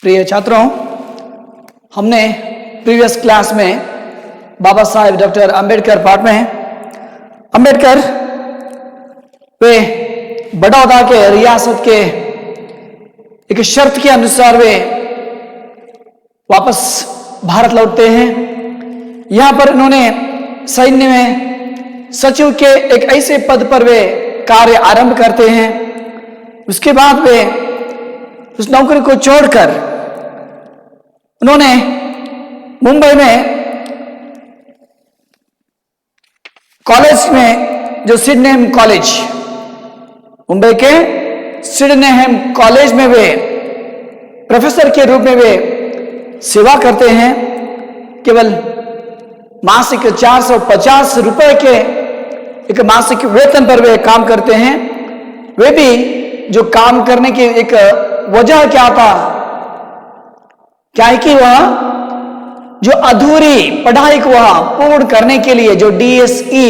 प्रिय छात्रों, हमने प्रीवियस क्लास में बाबा साहेब डॉक्टर अंबेडकर पार्ट में अंबेडकर वे बड़ौदा के रियासत के एक शर्त के अनुसार वे वापस भारत लौटते हैं। यहाँ पर उन्होंने सैन्य में सचिव के एक ऐसे पद पर वे कार्य आरंभ करते हैं। उसके बाद वे उस नौकरी को छोड़कर उन्होंने मुंबई में कॉलेज में, जो सिडनेम कॉलेज, मुंबई के सिडनेम कॉलेज में वे प्रोफेसर के रूप में वे सेवा करते हैं। केवल मासिक 450 रुपए के एक मासिक वेतन पर वे काम करते हैं। वे भी जो काम करने की एक वजह क्या था, क्या है कि वह जो अधूरी पढ़ाई को वह पूर्ण करने के लिए जो डीएससी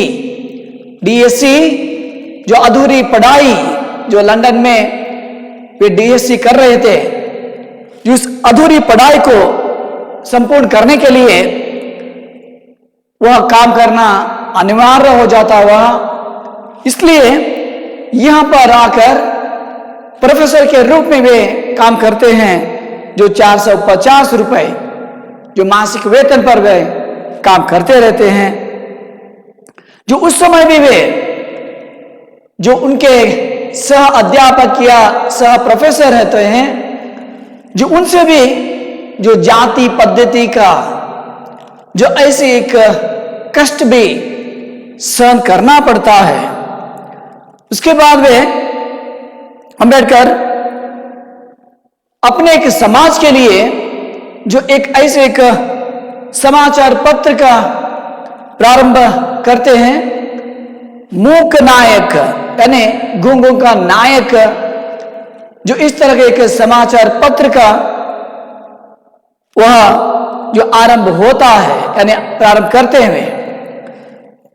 जो अधूरी पढ़ाई जो लंदन में वे डीएससी कर रहे थे, उस अधूरी पढ़ाई को संपूर्ण करने के लिए वह काम करना अनिवार्य हो जाता हुआ, इसलिए यहां पर आकर प्रोफेसर के रूप में वे काम करते हैं। जो 450 रुपए जो मासिक वेतन पर वे काम करते रहते हैं। जो उस समय भी वे जो उनके सह अध्यापक या सह प्रोफेसर रहते हैं, जो उनसे भी जो जाति पद्धति का जो ऐसी एक कष्ट भी सहन करना पड़ता है। उसके बाद वे अंबेडकर अपने एक समाज के लिए जो एक ऐसे एक समाचार पत्र का प्रारंभ करते हैं। मूक नायक यानी गूंगों का नायक, जो इस तरह के एक समाचार पत्र का वह जो आरंभ होता है, यानी प्रारंभ करते हैं।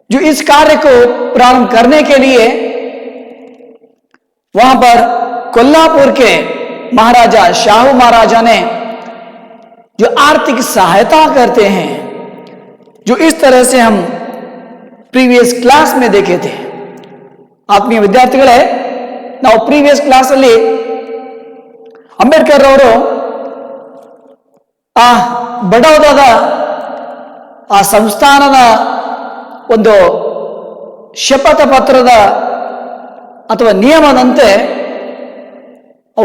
जो इस कार्य को प्रारंभ करने के लिए वहां पर कोल्हापुर के महाराजा शाहू महाराजा ने जो आर्थिक सहायता करते हैं, जो इस तरह से हम प्रीवियस क्लास में देखे थे। आत्मीय विद्याರ್ಥಿಗಳೇ, ನಾವು ಪ್ರೀವಿಯಸ್ ಕ್ಲಾಸ್ ಅಲ್ಲಿ ಅಂಬೇಡ್ಕರ್ ಅವರು ಆ ಬಡೌದಾದ ಆ ಸಂಸ್ಥಾನದ ಒಂದು ಶಪಥ ಪತ್ರದ ಅಥವಾ ನಿಯಮದಂತೆ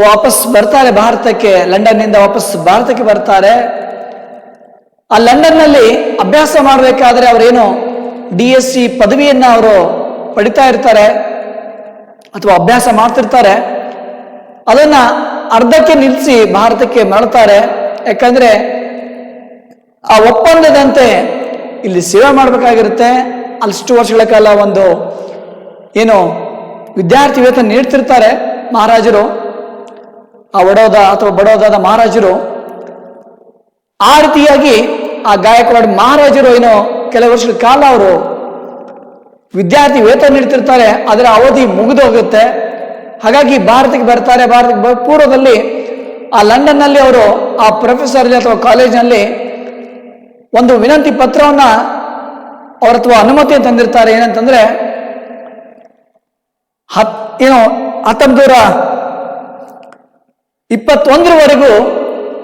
ವಾಪಸ್ ಬರ್ತಾರೆ ಭಾರತಕ್ಕೆ। ಲಂಡನ್ನಿಂದ ವಾಪಸ್ ಭಾರತಕ್ಕೆ ಬರ್ತಾರೆ। ಆ ಲಂಡನ್ನಲ್ಲಿ ಅಭ್ಯಾಸ ಮಾಡಬೇಕಾದ್ರೆ ಅವರೇನು DSc ಪದವಿಯನ್ನು ಅವರು ಪಡಿತಾ ಇರ್ತಾರೆ ಅಥವಾ ಅಭ್ಯಾಸ ಮಾಡ್ತಿರ್ತಾರೆ, ಅದನ್ನ ಅರ್ಧಕ್ಕೆ ನಿಲ್ಲಿಸಿ ಭಾರತಕ್ಕೆ ಮರಳ್ತಾರೆ। ಯಾಕಂದ್ರೆ ಆ ಒಪ್ಪಂದದಂತೆ ಇಲ್ಲಿ ಸೇವೆ ಮಾಡಬೇಕಾಗಿರುತ್ತೆ। ಅಷ್ಟು ವರ್ಷಗಳ ಕಾಲ ಒಂದು ಏನು ವಿದ್ಯಾರ್ಥಿ ವೇತನ ನೀಡ್ತಿರ್ತಾರೆ ಮಹಾರಾಜರು, ಆ ವಡೋದಾ ಅಥವಾ ಬಡೋದಾದ ಮಹಾರಾಜರು। ಆ ರೀತಿಯಾಗಿ ಆ ಗಾಯಕ್ವಾಡ್ ಮಹಾರಾಜರು ಏನೋ ಕೆಲವು ವರ್ಷಗಳ ಕಾಲ ಅವರು ವಿದ್ಯಾರ್ಥಿ ವೇತನ ನೀಡ್ತಿರ್ತಾರೆ, ಅದರ ಅವಧಿ ಮುಗಿದು ಹೋಗುತ್ತೆ। ಹಾಗಾಗಿ ಭಾರತಕ್ಕೆ ಬರ್ತಾರೆ। ಭಾರತಕ್ಕೆ ಪೂರ್ವದಲ್ಲಿ ಆ ಲಂಡನ್ನಲ್ಲಿ ಅವರು ಆ ಪ್ರೊಫೆಸರ್ ಅಥವಾ ಕಾಲೇಜಿನಲ್ಲಿ ಒಂದು ವಿನಂತಿ ಪತ್ರವನ್ನ ಅವ್ರ ಅಥವಾ ಅನುಮತಿ ತಂದಿರ್ತಾರೆ। ಏನಂತಂದ್ರೆ 1921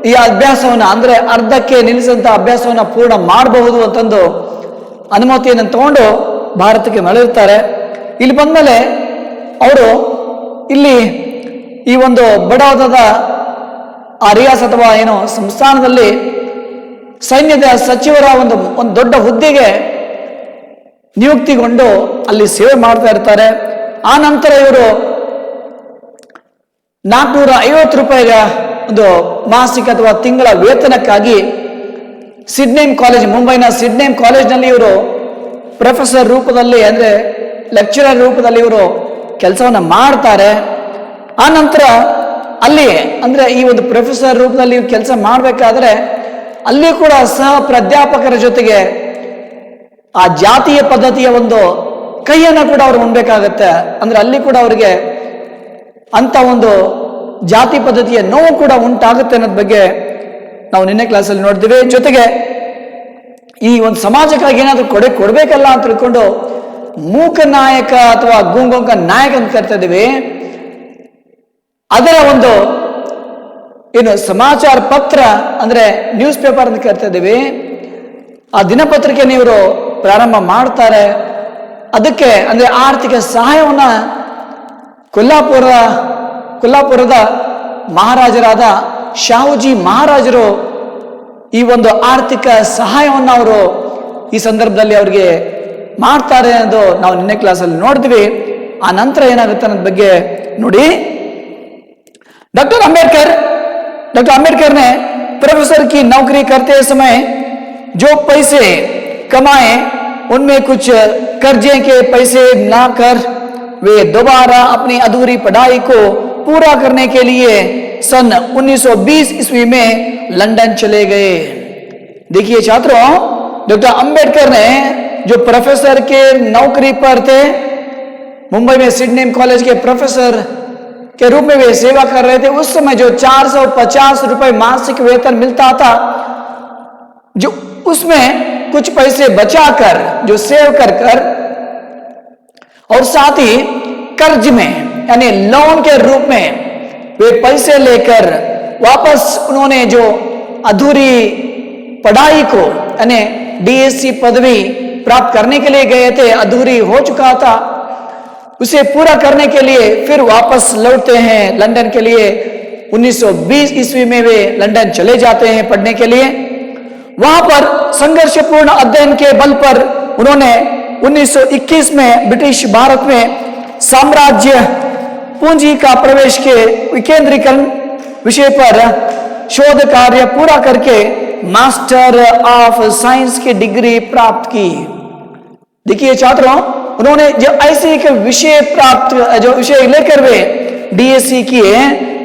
ಈ ಅಭ್ಯಾಸವನ್ನ, ಅಂದ್ರೆ ಅರ್ಧಕ್ಕೆ ನಿಲ್ಲಿಸಿದಂತ ಅಭ್ಯಾಸವನ್ನ ಪೂರ್ಣ ಮಾಡಬಹುದು ಅಂತಂದು ಅನುಮತಿಯನ್ನು ತಗೊಂಡು ಭಾರತಕ್ಕೆ ಮರಳಿರ್ತಾರೆ। ಇಲ್ಲಿ ಬಂದ್ಮೇಲೆ ಅವರು ಇಲ್ಲಿ ಈ ಒಂದು ಬಡೌದಾದ ಆ ರಿಯಾಸ್ ಅಥವಾ ಏನೋ ಸಂಸ್ಥಾನದಲ್ಲಿ ಸೈನ್ಯದ ಸಚಿವರ ಒಂದು ದೊಡ್ಡ ಹುದ್ದೆಗೆ ನಿಯುಕ್ತಿಗೊಂಡು ಅಲ್ಲಿ ಸೇವೆ ಮಾಡ್ತಾ ಇರ್ತಾರೆ। ಆ ನಂತರ ಇವರು 450 ರೂಪಾಯಿಯ ಒಂದು ಮಾಸಿಕ ಅಥವಾ ತಿಂಗಳ ವೇತನಕ್ಕಾಗಿ ಸಿಡ್ನೇಮ್ ಕಾಲೇಜ್, ಮುಂಬೈನ ಸಿಡ್ನೇಮ್ ಕಾಲೇಜ್ನಲ್ಲಿ ಇವರು ಪ್ರೊಫೆಸರ್ ರೂಪದಲ್ಲಿ, ಅಂದ್ರೆ ಲೆಕ್ಚರರ್ ರೂಪದಲ್ಲಿ ಇವರು ಕೆಲಸವನ್ನ ಮಾಡ್ತಾರೆ। ಆ ನಂತರ ಅಲ್ಲಿ ಅಂದ್ರೆ ಈ ಒಂದು ಪ್ರೊಫೆಸರ್ ರೂಪದಲ್ಲಿ ಕೆಲಸ ಮಾಡಬೇಕಾದ್ರೆ ಅಲ್ಲಿ ಕೂಡ ಸಹ ಪ್ರಾಧ್ಯಾಪಕರ ಜೊತೆಗೆ ಆ ಜಾತಿಯ ಪದ್ಧತಿಯ ಒಂದು ಕೈಯನ್ನು ಕೂಡ ಅವರು ಉಣ್ಬೇಕಾಗತ್ತೆ। ಅಂದ್ರೆ ಅಲ್ಲಿ ಕೂಡ ಅವರಿಗೆ ಅಂತ ಒಂದು ಜಾತಿ ಪದ್ಧತಿಯ ನೋವು ಕೂಡ ಉಂಟಾಗುತ್ತೆ ಅನ್ನೋದ್ ಬಗ್ಗೆ ನಾವು ನಿನ್ನೆ ಕ್ಲಾಸಲ್ಲಿ ನೋಡಿದ್ವಿ. ಜೊತೆಗೆ ಈ ಒಂದು ಸಮಾಜಕ್ಕಾಗಿ ಏನಾದ್ರೂ ಕೊಡ್ಬೇಕಲ್ಲ ಅಂತ ತಿಳ್ಕೊಂಡು ಮೂಕ ನಾಯಕ ಅಥವಾ ಗುಂಗೊಂಕ ನಾಯಕ ಅಂತ ಕರಿತಾ ಇದೀವಿ. ಅದರ ಒಂದು ಏನು ಸಮಾಚಾರ ಪತ್ರ ಅಂದ್ರೆ ನ್ಯೂಸ್ ಪೇಪರ್ ಅಂತ ಕರಿತಾ ಇದೀವಿ. ಆ ದಿನಪತ್ರಿಕೆಯನ್ನು ಇವರು ಪ್ರಾರಂಭ ಮಾಡ್ತಾರೆ. ಅದಕ್ಕೆ ಅಂದ್ರೆ ಆರ್ಥಿಕ ಸಹಾಯವನ್ನ ಕೊಲ್ಲಾಪುರದ ಮಹಾರಾಜರಾದ ಶಾಹುಜಿ ಮಹಾರಾಜರು ಈ ಒಂದು ಆರ್ಥಿಕ ಸಹಾಯವನ್ನು ಅವರು ಈ ಸಂದರ್ಭದಲ್ಲಿ ಅವ್ರಿಗೆ ಮಾಡ್ತಾರೆ ಅನ್ನೋದು ನಾವು ನಿನ್ನೆ ಕ್ಲಾಸಲ್ಲಿ ನೋಡಿದ್ವಿ. ಆ ನಂತರ ಏನಾಗುತ್ತೆ ಅನ್ನೋದ್ ಬಗ್ಗೆ ನೋಡಿ. डॉक्टर अंबेडकर ने प्रोफेसर की नौकरी करते समय जो पैसे कमाए उनमें कुछ कर्जे के पैसे ना कर वे दोबारा अपनी अधूरी पढ़ाई को पूरा करने के लिए सन 1920 ईस्वी में लंदन चले गए। देखिए छात्रों, डॉक्टर अंबेडकर ने जो प्रोफेसर के नौकरी पर थे, मुंबई में सिडनी कॉलेज के प्रोफेसर के रूप में वे सेवा कर रहे थे। उस समय जो 450 रुपए मासिक वेतन मिलता था, जो उसमें कुछ पैसे बचाकर जो सेव कर और साथ ही कर्ज में यानी लोन के रूप में वे पैसे लेकर वापस उन्होंने जो अधूरी पढ़ाई को यानी डीएससी पदवी प्राप्त करने के लिए गए थे, अधूरी हो चुका था, उसे पूरा करने के लिए फिर वापस लौटते हैं लंदन के लिए। 1920 ईस्वी में वे लंदन चले जाते हैं पढ़ने के लिए। वहां पर संघर्षपूर्ण अध्ययन के बल पर उन्होंने 1921 में ब्रिटिश भारत में साम्राज्य पूंजी का प्रवेश के विकेंद्रीकरण विषय पर शोध कार्य पूरा करके मास्टर ऑफ साइंस की डिग्री प्राप्त की। देखिए छात्रों, उन्होंने जो ऐसे एक विषय लेकर वे डीएससी किए,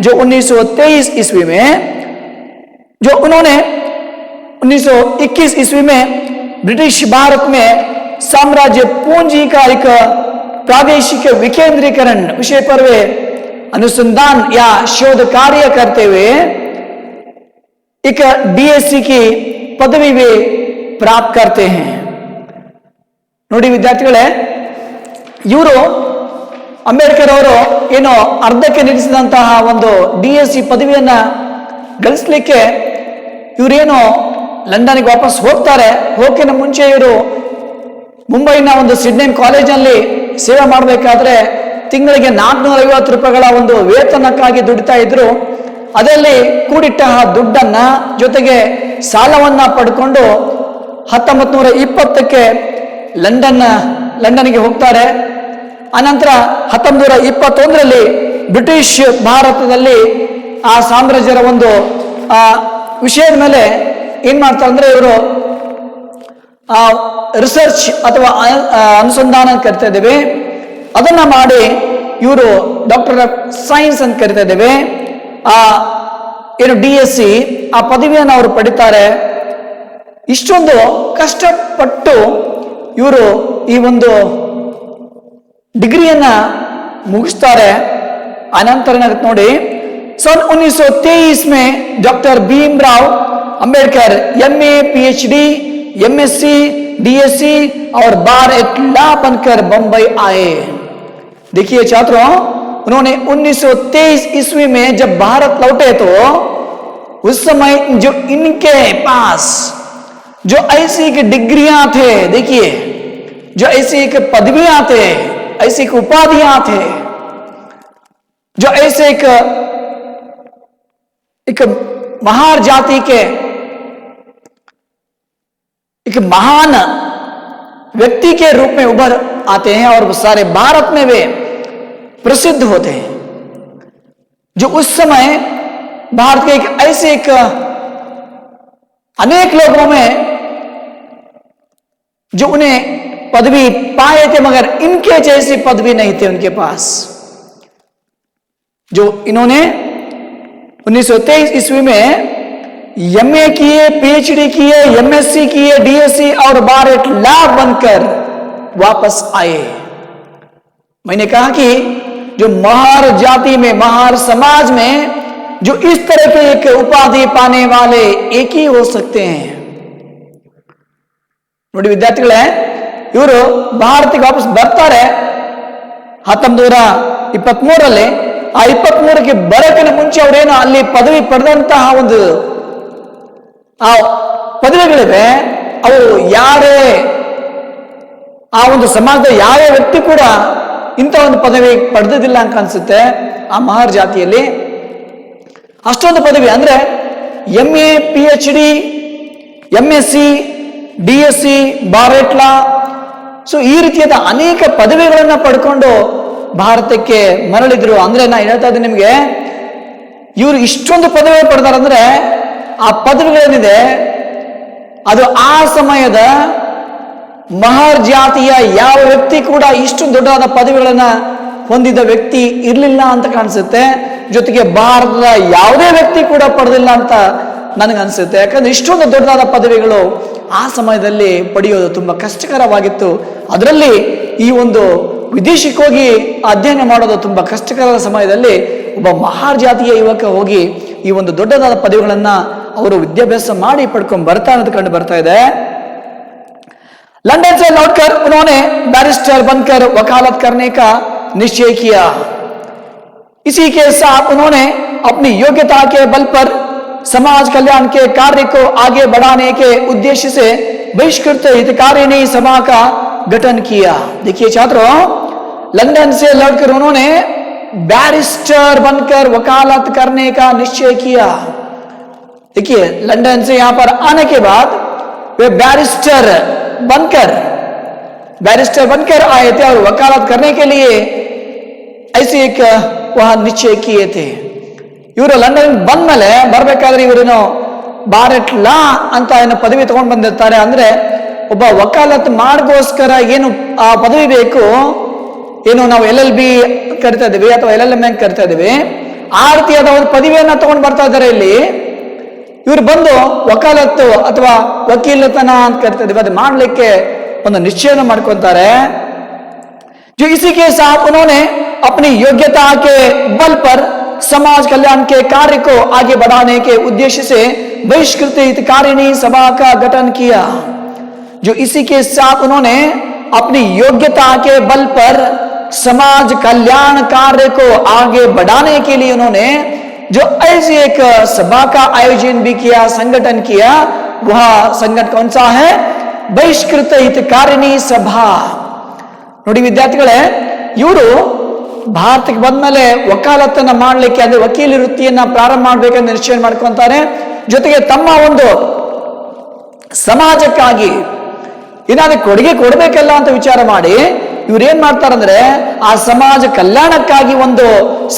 जो 1923 ईस्वी में, जो उन्होंने 1921 ईस्वी में ब्रिटिश भारत में साम्राज्य पूंजी का एक प्रादेशिक विकेंद्रीकरण विषय पर वे अनुसंधान या शोध कार्य करते हुए एक डीएससी की पदवी वे प्राप्त करते हैं। ನೋಡಿ ವಿದ್ಯಾರ್ಥಿಗಳೇ, ಇವರು ಅಂಬೇಡ್ಕರ್ ಅವರು ಏನೋ ಅರ್ಧಕ್ಕೆ ನಿಲ್ಲಿಸಿದಂತಹ ಒಂದು DSc ಪದವಿಯನ್ನ ಗಳಿಸಲಿಕ್ಕೆ ಇವರೇನು ಲಂಡನ್ಗೆ ವಾಪಸ್ ಹೋಗ್ತಾರೆ. ಹೋಗಿನ ಮುಂಚೆ ಇವರು ಮುಂಬೈನ ಒಂದು ಸಿಡ್ನಿ ಕಾಲೇಜಿನಲ್ಲಿ ಸೇವೆ ಮಾಡಬೇಕಾದ್ರೆ ತಿಂಗಳಿಗೆ 450 ರೂಪಾಯಿಗಳ ಒಂದು ವೇತನಕ್ಕಾಗಿ ದುಡಿತಾ ಇದ್ರು. ಅದರಲ್ಲಿ ಕೂಡಿಟ್ಟ ದುಡ್ಡನ್ನ ಜೊತೆಗೆ ಸಾಲವನ್ನ ಪಡ್ಕೊಂಡು 1920ಕ್ಕೆ ಲಂಡನ್ಗೆ ಹೋಗ್ತಾರೆ. ಅನಂತರ 1921ರಲ್ಲಿ ಬ್ರಿಟಿಷ್ ಭಾರತದಲ್ಲಿ ಆ ಸಾಮ್ರಾಜ್ಯರ ಒಂದು ವಿಷಯದ ಮೇಲೆ ಏನ್ ಮಾಡ್ತಾರೆ ಅಂದ್ರೆ ಇವರು ರಿಸರ್ಚ್ ಅಥವಾ ಅನುಸಂಧಾನ ಅಂತ ಕರಿತಾ ಇದ್ದೇವೆ, ಅದನ್ನ ಮಾಡಿ ಇವರು ಡಾಕ್ಟರ್ ಆಫ್ ಸೈನ್ಸ್ ಅಂತ ಕರಿತಾ ಇದ್ದೇವೆ. ಏನು DSc ಆ ಪದವಿಯನ್ನು ಅವರು ಪಡಿತಾರೆ. ಇಷ್ಟೊಂದು ಕಷ್ಟಪಟ್ಟು ಇವರು ಈ ಒಂದು ಡಿಗ್ರಿಯನ್ನ ಮುಗಿಸ್ತಾರೆ. ಅನಂತರ ಏನಾಗುತ್ತೆ ನೋಡಿ, सन 1923 में doctor Bhimrao Ambedkar MA, PhD, MSc, DSc और बार लॉ बनकर बंबई आए। देखिए छात्रों, उन्होंने 1923 ईस्वी में जब भारत लौटे तो उस समय जो इनके पास जो ऐसी की डिग्रियां थे, देखिए जो ऐसी एक पदवियां थे, ऐसी एक उपाधियां थे, जो ऐसे एक महान जाति के एक महान व्यक्ति के रूप में उभर आते हैं और सारे भारत में वे प्रसिद्ध होते हैं। जो उस समय भारत के एक ऐसे अनेक लोगों में जो उन्हें पदवी पाए थे, मगर इनके जैसी पदवी नहीं थे उनके पास। जो इन्होंने 1923 ईस्वी में MA किए, PhD किए, MSc किए, DSc और बार लॉ बनकर वापस आए। मैंने कहा कि जो महार जाति में, महार समाज में जो इस तरह के एक उपाधि पाने वाले एक ही हो सकते हैं। ನೋಡಿ ವಿದ್ಯಾರ್ಥಿಗಳೇ, ಇವರು ಭಾರತಕ್ಕೆ ವಾಪಸ್ ಬರ್ತಾರೆ 1923ರಲ್ಲಿ. ಆ 23ಕ್ಕೆ ಬರೋಕ್ಕಿಂತ ಮುಂಚೆ ಅವರೇನು ಅಲ್ಲಿ ಪದವಿ ಪಡೆದಂತಹ ಒಂದು ಆ ಪದವಿಗಳಿವೆ, ಅವು ಯಾರೇ ಆ ಒಂದು ಸಮಾಜದ ಯಾರೇ ವ್ಯಕ್ತಿ ಕೂಡ ಇಂಥ ಒಂದು ಪದವಿ ಪಡೆದಿಲ್ಲ ಅಂತ ಅನ್ಸುತ್ತೆ. ಆ ಮಹಾರ್ ಜಾತಿಯಲ್ಲಿ ಅಷ್ಟೊಂದು ಪದವಿ ಅಂದ್ರೆ MA, PhD, MSc, DSc, ಬಾರೆಟ್ ಲಾ, ಸೊ ಈ ರೀತಿಯಾದ ಅನೇಕ ಪದವಿಗಳನ್ನ ಪಡ್ಕೊಂಡು ಭಾರತಕ್ಕೆ ಮರಳಿದ್ರು. ಅಂದ್ರೆ ನಾ ಹೇಳ್ತಾ ಇದ್ದೀನಿ ನಿಮ್ಗೆ, ಇವರು ಇಷ್ಟೊಂದು ಪದವಿ ಪಡೆದಾರಂದ್ರೆ ಆ ಪದವಿಗಳೇನಿದೆ ಅದು ಆ ಸಮಯದ ಮಹಾರ್ ಜಾತಿಯ ಯಾವ ವ್ಯಕ್ತಿ ಕೂಡ ಇಷ್ಟು ದೊಡ್ಡದಾದ ಪದವಿಗಳನ್ನ ಹೊಂದಿದ ವ್ಯಕ್ತಿ ಇರಲಿಲ್ಲ ಅಂತ ಕಾಣಿಸುತ್ತೆ. ಜೊತೆಗೆ ಭಾರತದ ಯಾವುದೇ ವ್ಯಕ್ತಿ ಕೂಡ ಪಡೆದಿಲ್ಲ ಅಂತ ನನಗನ್ಸುತ್ತೆ. ಯಾಕಂದ್ರೆ ಇಷ್ಟೊಂದು ದೊಡ್ಡದಾದ ಪದವಿಗಳು ಆ ಸಮಯದಲ್ಲಿ ಪಡೆಯೋದು ತುಂಬಾ ಕಷ್ಟಕರವಾಗಿತ್ತು. ಅದರಲ್ಲಿ ಈ ಒಂದು ವಿದೇಶಕ್ಕೆ ಹೋಗಿ ಅಧ್ಯಯನ ಮಾಡೋದು ತುಂಬಾ ಕಷ್ಟಕರದ ಸಮಯದಲ್ಲಿ ಒಬ್ಬ ಮಹಾರ್ ಜಾತಿಯ ಯುವಕ ಹೋಗಿ ಈ ಒಂದು ದೊಡ್ಡದಾದ ಪದವಿಗಳನ್ನ ಅವರು ವಿದ್ಯಾಭ್ಯಾಸ ಮಾಡಿ ಪಡ್ಕೊಂಡು ಬರ್ತಾ ಅನ್ನೋದು ಕಂಡು ಬರ್ತಾ ಇದೆ. लंदन से लौटकर उन्होंने बैरिस्टर बनकर वकालत करने का निश्चय किया. इसी के साथ उन्होंने अपनी योग्यता के बल पर समाज कल्याण के कार्य को आगे बढ़ाने के उद्देश्य से बहिष्कृत हितकारिणी सभा का गठन किया. देखिए छात्रों, लंदन से लौटकर उन्होंने बैरिस्टर बनकर वकालत करने का निश्चय किया. देखिए लंदन से यहां पर आने के बाद वे बैरिस्टर बनकर आए थे और वकालत करने के लिए ऐसे एक वहां निश्चय किए थे. ಇವರು ಲಂಡನ್ ಬಂದ್ಮೇಲೆ ಬರ್ಬೇಕಾದ್ರೆ ಇವರೇನು ಬಾರೆಟ್ ಲಾ ಅಂತ ಏನೋ ಪದವಿ ತಗೊಂಡು ಬಂದಿರ್ತಾರೆ. ಅಂದ್ರೆ ಒಬ್ಬ ವಕಾಲತ್ ಮಾಡಿಗೋಸ್ಕರ ಏನು ಆ ಪದವಿ ಬೇಕು, ಏನು ನಾವು LLB ಕರಿತಾ ಇದೀವಿ ಅಥವಾ LLM ಕರಿತಾ ಇದೀವಿ, ಆ ರೀತಿಯಾದ ಒಂದು ಪದವಿಯನ್ನ ತಗೊಂಡು ಬರ್ತಾ ಇದ್ದಾರೆ. ಇಲ್ಲಿ ಇವರು ಬಂದು ವಕಾಲತ್ತು ಅಥವಾ ವಕೀಲತನ ಅಂತ ಕರಿತಾ ಇದೀವಿ, ಅದು ಮಾಡ್ಲಿಕ್ಕೆ ಒಂದು ನಿಶ್ಚಯನ ಮಾಡ್ಕೊಂತಾರೆ. जो इसी के साथ उन्होंने अपनी योग्यता के बल पर समाज कल्याण के कार्य को आगे बढ़ाने के उद्देश्य से बहिष्कृत हितकारिणी सभा का गठन किया. जो इसी के साथ उन्होंने अपनी योग्यता के बल पर समाज कल्याण कार्य को आगे बढ़ाने के लिए उन्होंने जो ऐसी एक सभा का आयोजन भी किया, संगठन किया. वह संगठन कौन सा है? बहिष्कृत हितकारिणी सभा. ನೋಡಿ ವಿದ್ಯಾರ್ಥಿಗಳೇ, ಇವರು ಭಾರತಕ್ಕೆ ಬಂದ್ಮೇಲೆ ವಕಾಲತ್ತನ್ನ ಮಾಡ್ಲಿಕ್ಕೆ ಅಂದ್ರೆ ವಕೀಲಿ ವೃತ್ತಿಯನ್ನ ಪ್ರಾರಂಭ ಮಾಡ್ಬೇಕಂತ ನಿಶ್ಚಯ ಮಾಡ್ಕೊಂತಾರೆ. ಜೊತೆಗೆ ತಮ್ಮ ಒಂದು ಸಮಾಜಕ್ಕಾಗಿ ಏನಾದ್ರು ಕೊಡುಗೆ ಕೊಡ್ಬೇಕಲ್ಲ ಅಂತ ವಿಚಾರ ಮಾಡಿ ಇವ್ರು ಏನ್ ಮಾಡ್ತಾರಂದ್ರೆ ಆ ಸಮಾಜ ಕಲ್ಯಾಣಕ್ಕಾಗಿ ಒಂದು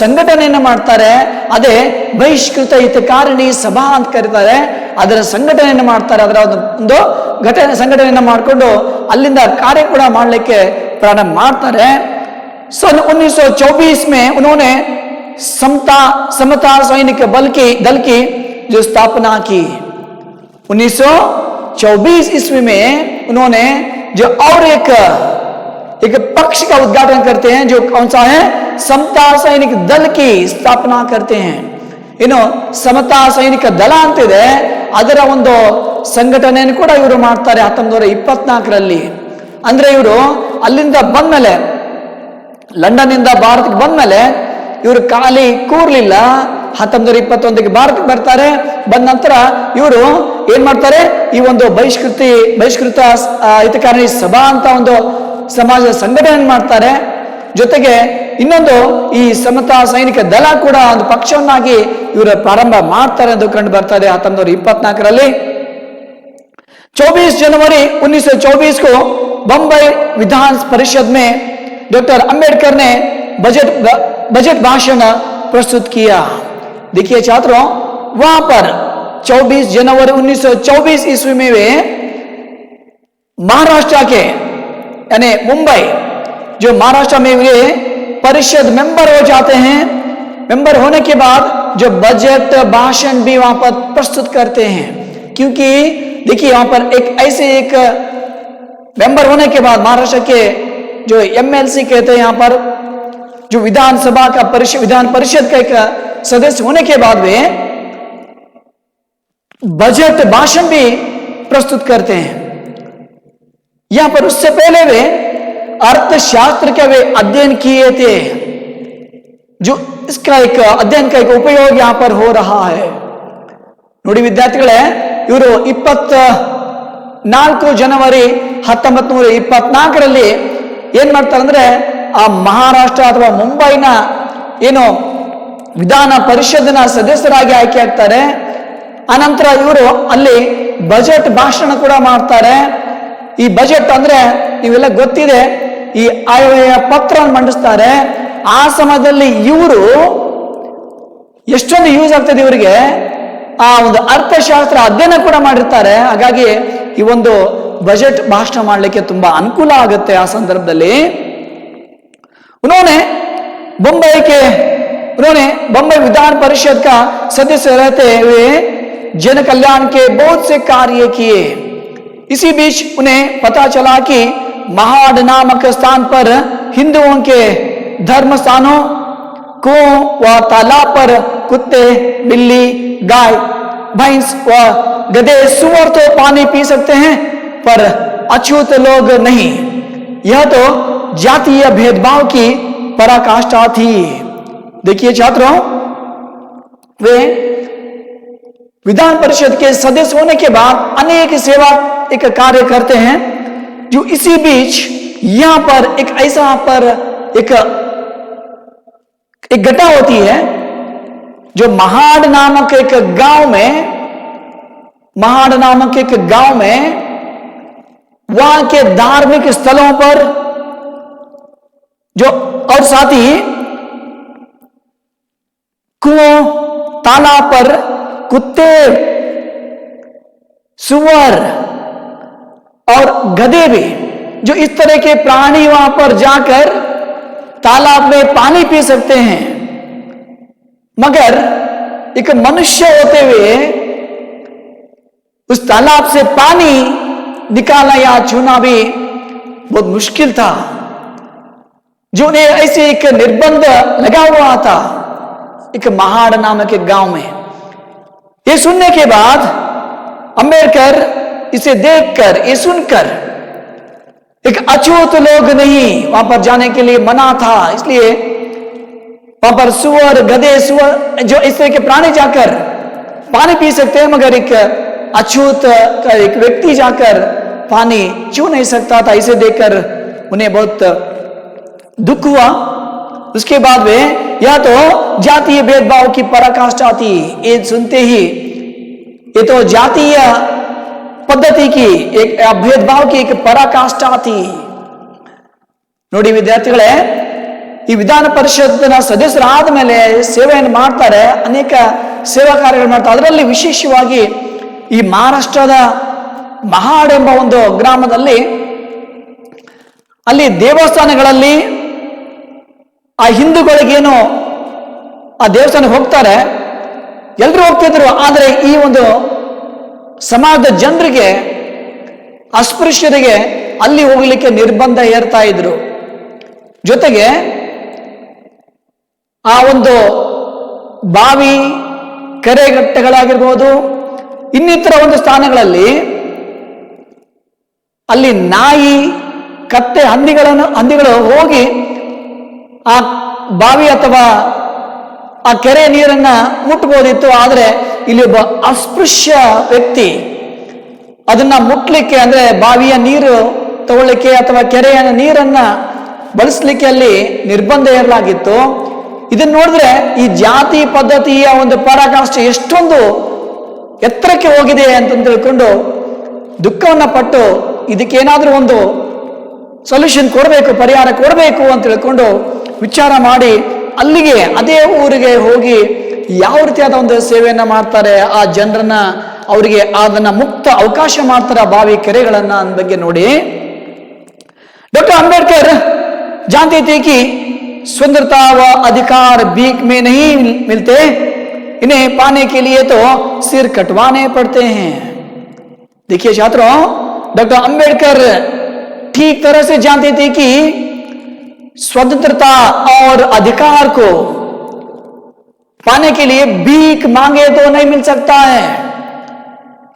ಸಂಘಟನೆಯನ್ನ ಮಾಡ್ತಾರೆ. ಅದೇ ಬಹಿಷ್ಕೃತ ಹಿತಕಾರಿಣಿ ಸಭಾ ಅಂತ ಕರೀತಾರೆ. ಅದರ ಸಂಘಟನೆಯನ್ನ ಮಾಡ್ತಾರೆ. ಅದರ ಒಂದು ಸಂಘಟನೆಯನ್ನ ಮಾಡಿಕೊಂಡು ಅಲ್ಲಿಂದ ಕಾರ್ಯ ಕೂಡ ಮಾಡಲಿಕ್ಕೆ प्रारंभ ಮಾಡ್ತಾರೆ. सन 1924 में उन्होंने समता सैनिक दल की जो स्थापना की. 1924 ईस्वी में उन्होंने जो और एक पक्ष का उद्घाटन करते हैं, जो कौन सा है? समता सैनिक दल की स्थापना करते हैं. ಇನ್ನು ಸಮತಾ ಸೈನಿಕ ದಳ ಅಂತಿದೆ, ಅದರ ಒಂದು ಸಂಘಟನೆಯನ್ನು ಕೂಡ ಇವರು ಮಾಡ್ತಾರೆ 1924ರಲ್ಲಿ. ಅಂದ್ರೆ ಇವರು ಅಲ್ಲಿಂದ ಬಂದ್ಮೇಲೆ, ಲಂಡನ್ ಇಂದ ಭಾರತಕ್ಕೆ ಬಂದ್ಮೇಲೆ ಇವರು ಖಾಲಿ ಕೂರ್ಲಿಲ್ಲ. 1921ಕ್ಕೆ ಭಾರತಕ್ಕೆ ಬರ್ತಾರೆ. ಬಂದ ನಂತರ ಇವರು ಏನ್ ಮಾಡ್ತಾರೆ? ಈ ಒಂದು ಬಹಿಷ್ಕೃತ ಹಿತಕಾರಿಣಿ ಸಭಾ ಅಂತ ಒಂದು ಸಮಾಜದ ಸಂಘಟನೆ ಮಾಡ್ತಾರೆ. ಜೊತೆಗೆ ಇನ್ನೊಂದು ಈ ಸಮತಾ ಸೈನಿಕ ದಳ ಕೂಡ ಒಂದು ಪಕ್ಷವನ್ನಾಗಿ ಇವರು ಪ್ರಾರಂಭ ಮಾಡ್ತಾರೆ ಎಂದು ಕಂಡು ಬರ್ತಾ ಇದೆ 1924ರಲ್ಲಿ. 24 जनवरी 1924 को बंबई विधान परिषद में डॉक्टर अंबेडकर ने बजट भाषण प्रस्तुत किया. देखिए छात्रों, वहां पर 24 जनवरी 1924 ईस्वी में वे महाराष्ट्र के यानी मुंबई, जो महाराष्ट्र में वे परिषद मेंबर हो जाते हैं. मेंबर होने के बाद जो बजट भाषण भी वहां पर प्रस्तुत करते हैं. क्योंकि देखिए वहां पर एक मेंबर होने के बाद महाराष्ट्र के जो MLC कहते हैं, यहाँ पर जो विधानसभा का विधान परिषद का एक सदस्य होने के बाद वे बजट भाषण भी प्रस्तुत करते हैं। यहां पर उससे पहले वे अर्थशास्त्र का वे अध्ययन किए थे, जो इसका एक अध्ययन का एक उपयोग यहां पर हो रहा है। ನೋಡಿ ವಿದ್ಯಾರ್ಥಿಗಳೇ, ಇವರು 24 ಜನವರಿ 1924ರಲ್ಲಿ ಏನ್ ಮಾಡ್ತಾರೆ ಅಂದ್ರೆ ಆ ಮಹಾರಾಷ್ಟ್ರ ಅಥವಾ ಮುಂಬೈನ ಏನು ವಿಧಾನ ಪರಿಷತ್ತಿನ ಸದಸ್ಯರಾಗಿ ಆಯ್ಕೆ ಆಗ್ತಾರೆ. ಆನಂತರ ಇವರು ಅಲ್ಲಿ ಬಜೆಟ್ ಭಾಷಣ ಕೂಡ ಮಾಡ್ತಾರೆ. ಈ ಬಜೆಟ್ ಅಂದ್ರೆ ನೀವೆಲ್ಲ ಗೊತ್ತಿದೆ, ಈ ಆಯವ್ಯಯ ಪತ್ರ ಮಂಡಿಸ್ತಾರೆ. ಆ ಸಮಯದಲ್ಲಿ ಇವರು ಎಷ್ಟೊಂದು ಯೂಸ್ ಆಗ್ತದೆ ಇವರಿಗೆ, ಆ ಒಂದು ಅರ್ಥಶಾಸ್ತ್ರ ಅಧ್ಯಯನ ಕೂಡ ಮಾಡಿರ್ತಾರೆ. ಹಾಗಾಗಿ ಈ ಒಂದು ಬಜೆಟ್ ಭಾಷಣ ಮಾಡಲಿಕ್ಕೆ ತುಂಬಾ ಅನುಕೂಲ ಆಗುತ್ತೆ ಆ ಸಂದರ್ಭದಲ್ಲಿ. उन्होंने बम्बई विधान परिषद का सदस्य रहते हुए जन कल्याण के बहुत से कार्य किए। इसी बीच उन्हें पता चला कि महाड नामक स्थान पर हिंदुओं के धर्म स्थानों कुओं व तालाब पर कुत्ते, बिल्ली, गाय, भैंस व गधे, सुअर तो पानी पी सकते हैं, पर अछूत लोग नहीं। यह तो जातीय भेदभाव की पराकाष्ठा थी। देखिए छात्रों, वे विधान परिषद के सदस्य होने के बाद अनेक सेवा एक कार्य करते हैं। जो इसी बीच यहां पर एक ऐसा पर एक घटना होती है, जो महाड नामक एक गांव में वहां के धार्मिक स्थलों पर जो और साथ ही कुओं, तालाब पर कुत्ते, सुअर और गधे भी, जो इस तरह के प्राणी वहां पर जाकर तालाब में पानी पी सकते हैं, मगर एक मनुष्य होते हुए उस तालाब से पानी निकालना या छूना भी बहुत मुश्किल था। जो उन्हें ऐसे एक निर्बंध लगा हुआ था एक महाड नामक के गांव में। ये सुनने के बाद अंबेडकर इसे देखकर, ये सुनकर, एक अछूत लोग नहीं वहां पर जाने के लिए मना था, इसलिए वहां पर सुअर, गधे, जो इस तरह के प्राणी जाकर पानी पी सकते हैं, मगर एक अछूत का एक व्यक्ति जाकर पानी छू नहीं सकता था। इसे देखकर उन्हें बहुत दुख हुआ। उसके बाद वे या तो जातीय भेदभाव की पराकाष्ठा थी, ये सुनते ही ये तो जातीय पद्धति की एक भेदभाव की एक पराकाष्ठा थी। ನೋಡಿ ವಿದ್ಯಾರ್ಥಿಗಳೇ, ಈ ವಿಧಾನ ಪರಿಷತ್ತಿನ ಸದಸ್ಯರಾದ ಮೇಲೆ ಸೇವೆಯನ್ನು ಮಾಡ್ತಾರೆ, ಅನೇಕ ಸೇವಾ ಕಾರ್ಯಗಳು ಮಾಡ್ತಾರೆ. ಅದರಲ್ಲಿ ವಿಶೇಷವಾಗಿ ಈ ಮಹಾರಾಷ್ಟ್ರದ ಮಹಾಡ್ ಎಂಬ ಒಂದು ಗ್ರಾಮದಲ್ಲಿ ಅಲ್ಲಿ ದೇವಸ್ಥಾನಗಳಲ್ಲಿ ಆ ಹಿಂದೂಗಳಿಗೇನು ಆ ದೇವಸ್ಥಾನಕ್ಕೆ ಹೋಗ್ತಾರೆ, ಎಲ್ಲರೂ ಹೋಗ್ತಿದ್ರು. ಆದರೆ ಈ ಒಂದು ಸಮಾಜದ ಜನರಿಗೆ, ಅಸ್ಪೃಶ್ಯರಿಗೆ ಅಲ್ಲಿ ಹೋಗ್ಲಿಕ್ಕೆ ನಿರ್ಬಂಧ ಏರ್ತಾ ಇದ್ರು. ಜೊತೆಗೆ ಆ ಒಂದು ಬಾವಿ, ಕೆರೆಗಟ್ಟೆಗಳಾಗಿರ್ಬೋದು, ಇನ್ನಿತರ ಒಂದು ಸ್ಥಾನಗಳಲ್ಲಿ ಅಲ್ಲಿ ನಾಯಿ, ಕತ್ತೆ, ಹಂದಿಗಳು ಹೋಗಿ ಆ ಬಾವಿ ಅಥವಾ ಆ ಕೆರೆ ನೀರನ್ನ ಮುಟ್ಟಬಹುದಿತ್ತು. ಆದರೆ ಇಲ್ಲಿ ಒಬ್ಬ ಅಸ್ಪೃಶ್ಯ ವ್ಯಕ್ತಿ ಅದನ್ನ ಮುಟ್ಲಿಕ್ಕೆ, ಅಂದ್ರೆ ಬಾವಿಯ ನೀರು ತಗೊಳ್ಳಿಕ್ಕೆ ಅಥವಾ ಕೆರೆಯ ನೀರನ್ನ ಬಳಸಲಿಕ್ಕೆ ಅಲ್ಲಿ ನಿರ್ಬಂಧ ಇರಲಾಗಿತ್ತು. ಇದನ್ನ ನೋಡಿದ್ರೆ ಈ ಜಾತಿ ಪದ್ಧತಿಯ ಒಂದು ಪರಾಕಾಷ್ಠೆ ಎಷ್ಟೊಂದು ಎತ್ತರಕ್ಕೆ ಹೋಗಿದೆ ಅಂತ ತಿಳ್ಕೊಂಡು ದುಃಖವನ್ನ ಪಟ್ಟು ಇದಕ್ಕೇನಾದ್ರೂ ಒಂದು ಸೊಲ್ಯೂಷನ್ ಕೊಡಬೇಕು, ಪರಿಹಾರ ಕೊಡಬೇಕು ಅಂತ ತಿಳ್ಕೊಂಡು ವಿಚಾರ ಮಾಡಿ ಅಲ್ಲಿಗೆ, ಅದೇ ಊರಿಗೆ ಹೋಗಿ ಯಾವ ರೀತಿಯಾದ ಒಂದು ಸೇವೆಯನ್ನ ಮಾಡ್ತಾರೆ, ಆ ಜನರನ್ನ ಅವರಿಗೆ ಅದನ್ನ ಮುಕ್ತ ಅವಕಾಶ ಮಾಡ್ತಾರೆ, ಆ ಬಾವಿ ಕೆರೆಗಳನ್ನ ಅನ್ನೋ ಬಗ್ಗೆ ನೋಡಿ. डॉक्टर अंबेडकर जानते थे कि स्वतंत्रता व अधिकार भीख में नहीं मिलते, इन्हें पाने के लिए तो सिर कटवाने पड़ते हैं। देखिए छात्रों, डॉक्टर अंबेडकर ठीक तरह से जानते थे कि स्वतंत्रता और अधिकार को पाने के लिए भीख मांगे तो नहीं मिल सकता है।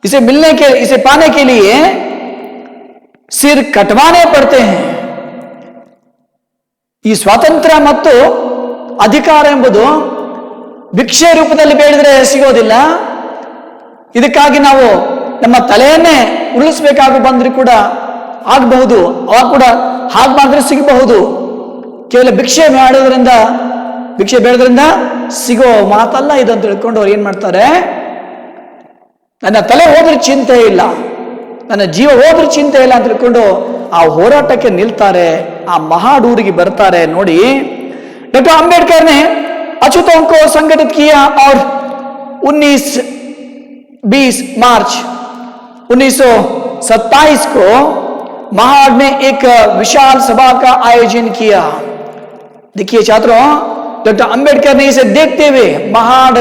इसे पाने के लिए सिर कटवाने पड़ते हैं। ಈ ಸ್ವಾತಂತ್ರ್ಯ ಮತ್ತು ಅಧಿಕಾರ ಎಂಬುದು ಭಿಕ್ಷೆ ರೂಪದಲ್ಲಿ ಬೇಡಿದ್ರೆ ಸಿಗೋದಿಲ್ಲ. ಇದಕ್ಕಾಗಿ ನಾವು ನಮ್ಮ ತಲೆಯನ್ನೇ ಉರುಳಿಸಬೇಕಾಗಿ ಬಂದ್ರೆ ಕೂಡ ಆಗಬಹುದು, ಅವಾಗ ಕೂಡ ಹಾಗೆ ಮಾಡಿದ್ರೆ ಸಿಗಬಹುದು. ಕೇವಲ ಭಿಕ್ಷೆ ಬೇಡೋದ್ರಿಂದ ಸಿಗೋ ಮಾತಲ್ಲ ಇದು ಅಂತ ತಿಳ್ಕೊಂಡು ಅವ್ರು ಏನ್ ಮಾಡ್ತಾರೆ, ನನ್ನ ತಲೆ ಹೋದ್ರೆ ಚಿಂತೆ ಇಲ್ಲ, ನನ್ನ ಜೀವ ಹೋದ್ರೆ ಚಿಂತೆ ಇಲ್ಲ ಅಂತ ತಿಳ್ಕೊಂಡು ಆ ಹೋರಾಟಕ್ಕೆ ನಿಲ್ತಾರೆ, ಆ महाडूರಿಗೆ ಬರ್ತಾರೆ. ನೋಡಿ, डॉक्टर अंबेडकर ने अछूतों को संगठित किया और 19-20 मार्च 1927 को महाड में एक विशाल सभा का आयोजन किया। देखिए छात्रों, डॉक्टर अंबेडकर ने इसे देखते हुए महाड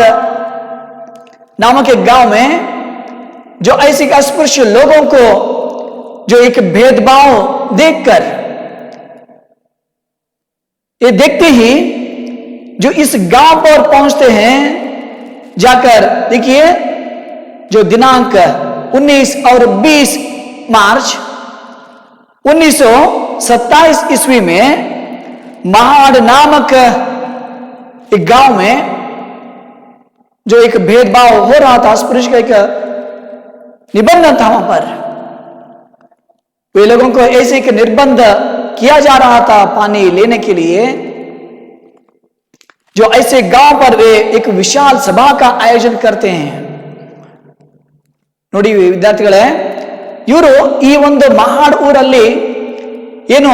नामक एक गांव में जो ऐसे अस्पृश्य लोगों को जो एक भेदभाव देखकर, ये देखते ही जो इस गांव पर पहुंचते हैं, जाकर देखिए जो दिनांक 19 और 20 मार्च 1927 ईस्वी में महाड नामक एक गांव में जो एक भेदभाव हो रहा था, अस्पृश्य का एक निबंधन था, वहां पर वे लोगों को ऐसे एक निर्बंध किया जा रहा था पानी लेने के लिए। जो ऐसे गांव पर वे एक विशाल सभा का आयोजन करते हैं। ನೋಡಿ ವಿದ್ಯಾರ್ಥಿಗಳೇ, ಇವರು ಈ ಒಂದು ಮಹಾಡ್ ಊರಲ್ಲಿ ಏನು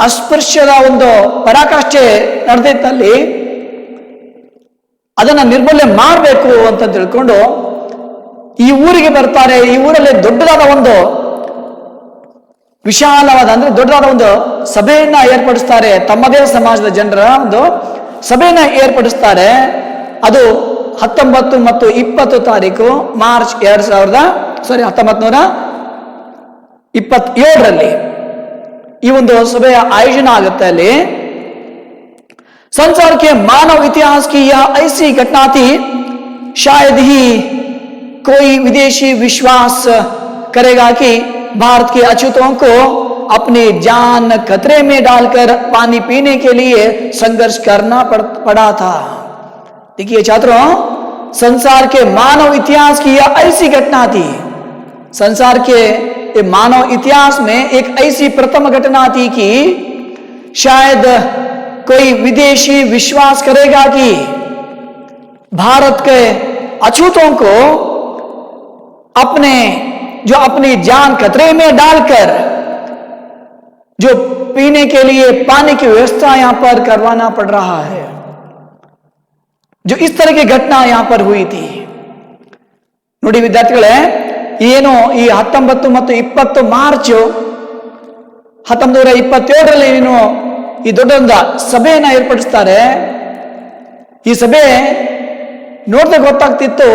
ಅಸ್ಪೃಶ್ಯದ ಒಂದು ಪರಾಕಾಷ್ಠೆ ನಡೆದಿತ್ತಲ್ಲಿ ಅದನ್ನ ನಿರ್ಮೂಲನೆ ಮಾಡಬೇಕು ಅಂತ ತಿಳ್ಕೊಂಡು ಈ ಊರಿಗೆ ಬರ್ತಾರೆ. ಈ ಊರಲ್ಲಿ ದೊಡ್ಡದಾದ ಒಂದು ವಿಶಾಲವಾದ ಅಂದ್ರೆ ದೊಡ್ಡದಾದ ಒಂದು ಸಭೆಯನ್ನ ಏರ್ಪಡಿಸ್ತಾರೆ. ತಮ್ಮದೇ ಸಮಾಜದ ಜನರ ಒಂದು ಸಭೆಯನ್ನ ಏರ್ಪಡಿಸ್ತಾರೆ. ಅದು 19 ಮತ್ತು 20 ತಾರೀಕು ಮಾರ್ಚ್ 1927ರಲ್ಲಿ ಈ ಒಂದು ಸಭೆಯ ಆಯೋಜನ ಆಗುತ್ತೆ. ಅಲ್ಲಿ संसार के मानव इतिहास की यह ऐसी घटना थी, शायद ही कोई विदेशी विश्वास करेगा कि भारत के अछूतों को अपनी जान खतरे में डालकर पानी पीने के लिए संघर्ष करना पड़ा था। देखिए छात्रों, संसार के मानव इतिहास की यह ऐसी घटना थी, संसार के मानव इतिहास में एक ऐसी प्रथम घटना थी कि शायद कोई विदेशी विश्वास करेगा कि भारत के अछूतों को अपनी जान खतरे में डालकर जो पीने के लिए पानी की व्यवस्था यहां पर करवाना पड़ रहा है। जो इस तरह की घटना यहां पर हुई थी। ನೋಡಿ ವಿದ್ಯಾರ್ಥಿಗಳೇ, ಏನು ಈ 19 ಮತ್ತು 20 ಮಾರ್ಚ್ 1927ರಲ್ಲಿ ಏನು ಈ ದೊಡ್ಡೊಂದು ಸಭೆಯನ್ನ ಏರ್ಪಡಿಸ್ತಾರೆ. ಈ ಸಭೆ ನೋಡಿದ್ರೆ ಗೊತ್ತಾಗ್ತಿತ್ತು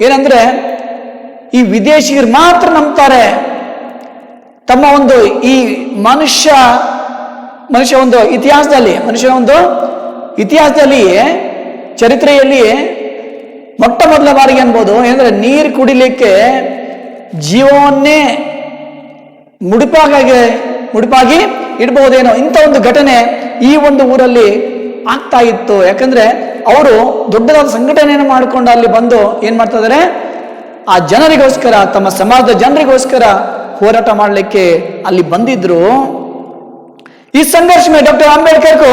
ಏನಂದ್ರೆ, ಈ ವಿದೇಶಿಗರು ಮಾತ್ರ ನಂಬ್ತಾರೆ ತಮ್ಮ ಒಂದು ಈ ಮನುಷ್ಯ ಒಂದು ಇತಿಹಾಸದಲ್ಲಿ ಚರಿತ್ರೆಯಲ್ಲಿ ಮೊಟ್ಟ ಮೊದಲ ಬಾರಿಗೆ ಅನ್ಬೋದು ಏನಂದ್ರೆ, ನೀರು ಕುಡಿಲಿಕ್ಕೆ ಜೀವವನ್ನೇ ಮುಡಿಪಾಗಿ ಇಡಬಹುದೇನೋ ಇಂಥ ಒಂದು ಘಟನೆ ಈ ಒಂದು ಊರಲ್ಲಿ ಆಗ್ತಾ ಇತ್ತು. ಯಾಕಂದ್ರೆ ಅವರು ದೊಡ್ಡದಾದ ಸಂಘಟನೆಯನ್ನು ಮಾಡಿಕೊಂಡು ಅಲ್ಲಿ ಬಂದು ಏನ್ ಮಾಡ್ತಾ ಇದ್ದಾರೆ, ಆ ಜನರಿಗೋಸ್ಕರ, ತಮ್ಮ ಸಮಾಜದ ಜನರಿಗೋಸ್ಕರ ಹೋರಾಟ ಮಾಡಲಿಕ್ಕೆ ಅಲ್ಲಿ ಬಂದಿದ್ರು. इस संघर्ष में डॉक्टर अंबेडकर को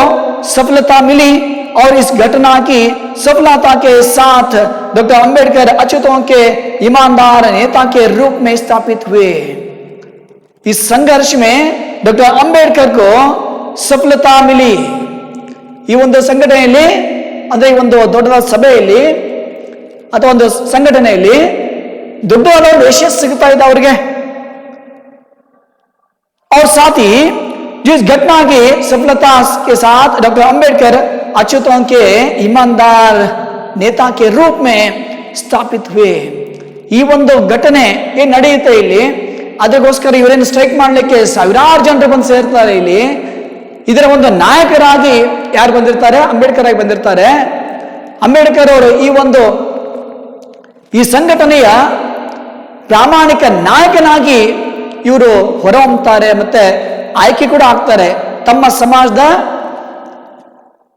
सफलता मिली और इस घटना की सफलता के साथ डॉक्टर अंबेडकर अछूतों के ईमानदार नेता के रूप में स्थापित हुए। इस संघर्ष में डॉक्टर अंबेडकर को सफलता मिली. ಈ ಒಂದು ಸಂಘಟನೆಯಲ್ಲಿ ಅಂದ್ರೆ ಈ ಒಂದು ದೊಡ್ಡದಾದ ಸಭೆಯಲ್ಲಿ ಅಥವಾ ಒಂದು ಸಂಘಟನೆಯಲ್ಲಿ ದೊಡ್ಡದಾದ ಯಶಸ್ಸು ಸಿಗ್ತಾ ಇದೆ ಅವರಿಗೆ. और साथ ही जिस घटना की सफलता के साथ डॉक्टर अंबेडकर अछूतों के ईमानदार नेता के रूप में स्थापित हुए. ಈ ಒಂದು ಘಟನೆ ಏನ್ ನಡೆಯುತ್ತೆ ಇಲ್ಲಿ, ಅದಕ್ಕೋಸ್ಕರ ಇವರೇನು ಸ್ಟ್ರೈಕ್ ಮಾಡ್ಲಿಕ್ಕೆ ಸಾವಿರಾರು ಜನರು ಬಂದು ಸೇರ್ತಾರೆ. ಇಲ್ಲಿ ಇದರ ಒಂದು ನಾಯಕರಾಗಿ ಯಾರು ಬಂದಿರ್ತಾರೆ? ಅಂಬೇಡ್ಕರ್ ಆಗಿ ಬಂದಿರ್ತಾರೆ. ಅಂಬೇಡ್ಕರ್ ಅವರು ಈ ಸಂಘಟನೆಯ ಪ್ರಾಮಾಣಿಕ ನಾಯಕನಾಗಿ ಇವರು ಹೊರಹೊಮ್ಮುತ್ತಾರೆ, ಮತ್ತೆ ಆಯ್ಕೆ ಕೂಡ ಆಗ್ತಾರೆ. ತಮ್ಮ ಸಮಾಜದ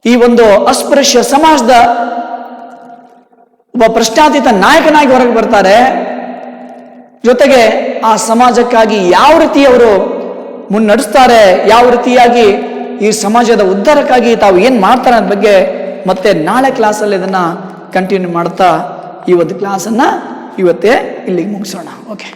ಈ ಒಂದು ಅಸ್ಪೃಶ್ಯ ಸಮಾಜದ ಒಬ್ಬ ಪ್ರಶ್ನಾತೀತ ನಾಯಕನಾಗಿ ಹೊರಗೆ ಬರ್ತಾರೆ. ಜೊತೆಗೆ ಆ ಸಮಾಜಕ್ಕಾಗಿ ಯಾವ ರೀತಿ ಅವರು ಮುನ್ನಡೆಸ್ತಾರೆ, ಯಾವ ರೀತಿಯಾಗಿ ಈ ಸಮಾಜದ ಉದ್ಧಾರಕ್ಕಾಗಿ ತಾವು ಏನು ಮಾಡ್ತಾರೆ ಅನ್ನೋ ಬಗ್ಗೆ ಮತ್ತೆ ನಾಳೆ ಕ್ಲಾಸಲ್ಲಿ ಇದನ್ನ ಕಂಟಿನ್ಯೂ ಮಾಡ್ತಾ ಈ ಒಂದು ಕ್ಲಾಸನ್ನು ಇವತ್ತೇ ಇಲ್ಲಿಗೆ ಮುಗಿಸೋಣ. ಓಕೆ.